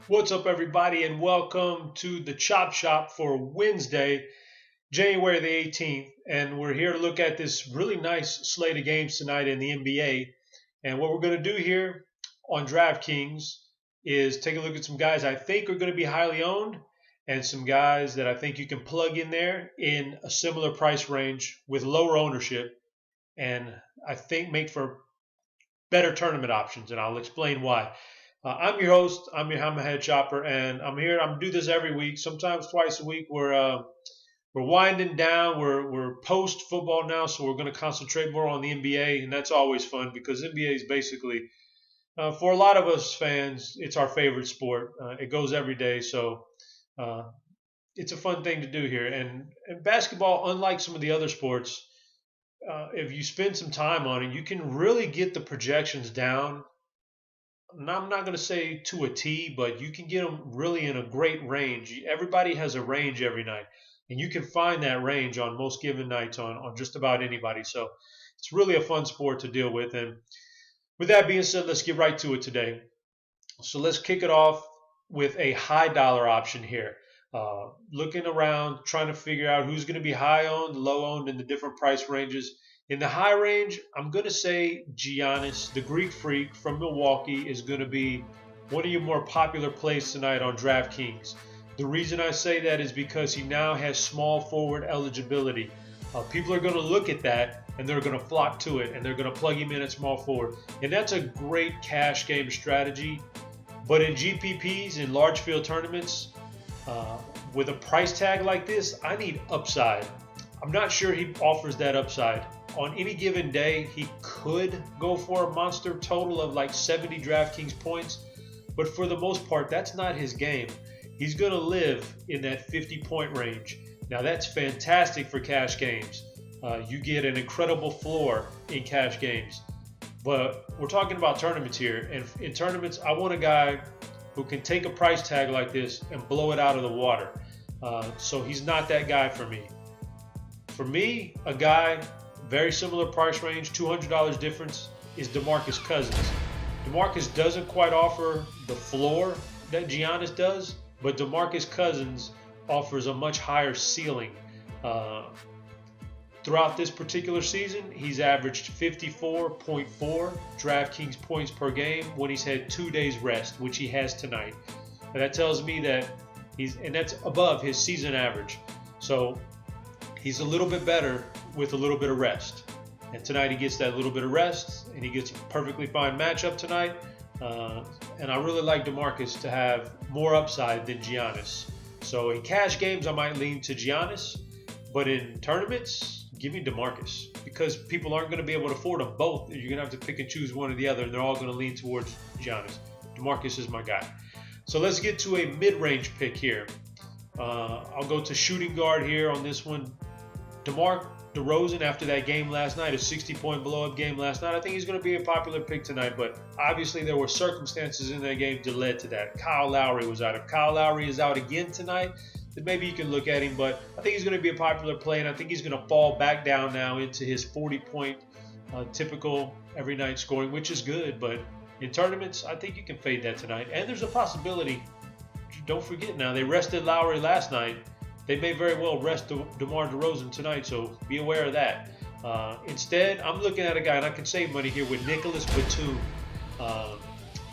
What's up, everybody, and welcome to the Chop Shop for Wednesday, January the 18th. And we're here to look at this really nice slate of games tonight in the NBA. And what we're going to do here on DraftKings is take a look at some guys I think are going to be highly owned and some guys that I think you can plug in there in a similar price range with lower ownership and I think make for better tournament options. And I'll explain why. I'm your host. I'm your Hammerhead Chopper, and I'm here. I'm do this every week, sometimes twice a week. We're winding down. We're post football now, so we're going to concentrate more on the NBA, and that's always fun because NBA is basically for a lot of us fans, it's our favorite sport. It goes every day, so uh, it's a fun thing to do here. And basketball, unlike some of the other sports, if you spend some time on it, you can really get the projections down. I'm not going to say to a T, but you can get them really in a great range. Everybody has a range every night, and you can find that range on most given nights on just about anybody. So it's really a fun sport to deal with. And with that being said, let's get right to it today. So let's kick it off with a high dollar option here. Looking around, trying to figure out who's going to be high owned, low owned in the different price ranges. In the high range, I'm going to say Giannis, the Greek freak from Milwaukee, is going to be one of your more popular plays tonight on DraftKings. The reason I say that is because he now has small forward eligibility. People are going to look at that and they're going to flock to it and they're going to plug him in at small forward. And that's a great cash game strategy. But in GPPs, in large field tournaments, with a price tag like this, I need upside. I'm not sure he offers that upside. On any given day, he could go for a monster total of like 70 DraftKings points, but for the most part, that's not his game. He's going to live in that 50-point range. Now, that's fantastic for cash games. You get an incredible floor in cash games, but we're talking about tournaments here, and in tournaments, I want a guy who can take a price tag like this and blow it out of the water. So he's not that guy for me. For me, a guy very similar price range, $200 difference, is DeMarcus Cousins. DeMarcus doesn't quite offer the floor that Giannis does, but DeMarcus Cousins offers a much higher ceiling. Throughout this particular season, he's averaged 54.4 DraftKings points per game when he's had 2 days rest, which he has tonight. And that tells me that that's above his season average. So he's a little bit better with a little bit of rest. And tonight he gets that little bit of rest, and he gets a perfectly fine matchup tonight. And I really like DeMarcus to have more upside than Giannis. So in cash games, I might lean to Giannis. But in tournaments, give me DeMarcus. Because people aren't going to be able to afford them both. You're going to have to pick and choose one or the other, and they're all going to lean towards Giannis. DeMarcus is my guy. So let's get to a mid-range pick here. I'll go to shooting guard here on this one. DeMar DeRozan, after that game last night, a 60-point blow-up game last night, I think he's going to be a popular pick tonight, but obviously there were circumstances in that game that led to that. Kyle Lowry was out. If Kyle Lowry is out again tonight, then maybe you can look at him, but I think he's going to be a popular play, and I think he's going to fall back down now into his 40-point typical every night scoring, which is good, but in tournaments, I think you can fade that tonight. And there's a possibility, don't forget now, they rested Lowry last night. They may very well rest DeMar DeRozan tonight, so be aware of that. Instead, I'm looking at a guy, and I can save money here with Nicholas Batum.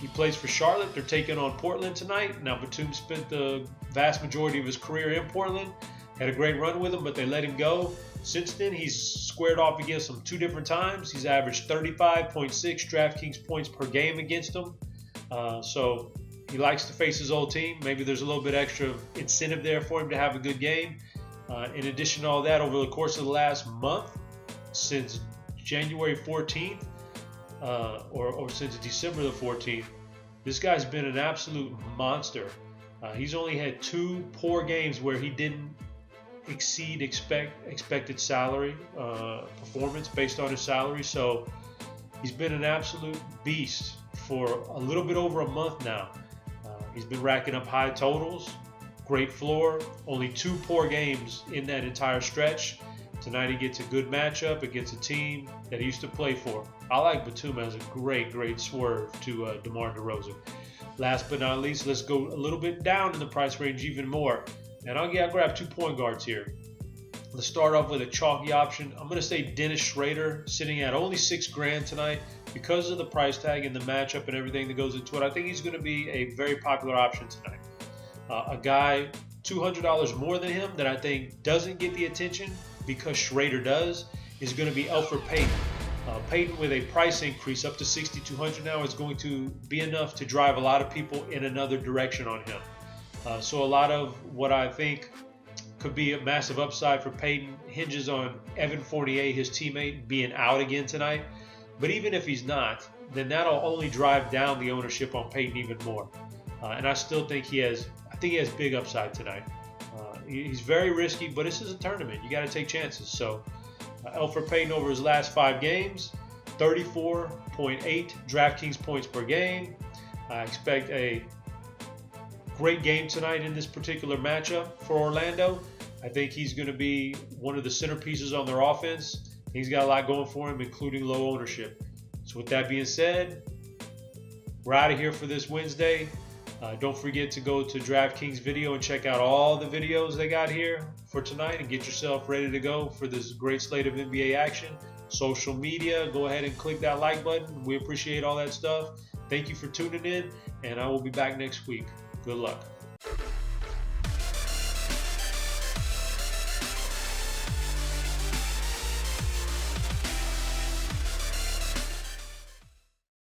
He plays for Charlotte. They're taking on Portland tonight. Now, Batum spent the vast majority of his career in Portland, had a great run with him, but they let him go. Since then, he's squared off against them 2 different times. He's averaged 35.6 DraftKings points per game against them. So he likes to face his old team. Maybe there's a little bit extra incentive there for him to have a good game. In addition to all that, over the course of the last month, since January 14th, or since December the 14th, this guy's been an absolute monster. He's only had 2 poor games where he didn't exceed expected salary performance based on his salary. So he's been an absolute beast for a little bit over a month now. He's been racking up high totals, great floor, only 2 poor games in that entire stretch. Tonight he gets a good matchup against a team that he used to play for. I like Batum as a great swerve to DeMar DeRozan. Last but not least, let's go a little bit down in the price range even more. And I'll grab 2 point guards here. Let's start off with a chalky option. I'm going to say Dennis Schrader, sitting at only $6,000 tonight. Because of the price tag and the matchup and everything that goes into it, I think he's going to be a very popular option tonight. A guy $200 more than him that I think doesn't get the attention because Schrader does is going to be Elfrid Payton. Payton, with a price increase up to $6,200 now, is going to be enough to drive a lot of people in another direction on him. So a lot of what I think could be a massive upside for Payton hinges on Evan Fournier, his teammate, being out again tonight. But even if he's not, then that'll only drive down the ownership on Payton even more. And I still think he has big upside tonight. He's very risky, but this is a tournament. You got to take chances. So Elfrid Payton over his last 5 games, 34.8 DraftKings points per game. I expect a great game tonight in this particular matchup for Orlando. I think he's going to be one of the centerpieces on their offense. He's got a lot going for him, including low ownership. So with that being said, we're out of here for this Wednesday. Don't forget to go to DraftKings video and check out all the videos they got here for tonight and get yourself ready to go for this great slate of NBA action. Social media, go ahead and click that like button. We appreciate all that stuff. Thank you for tuning in, and I will be back next week. Good luck.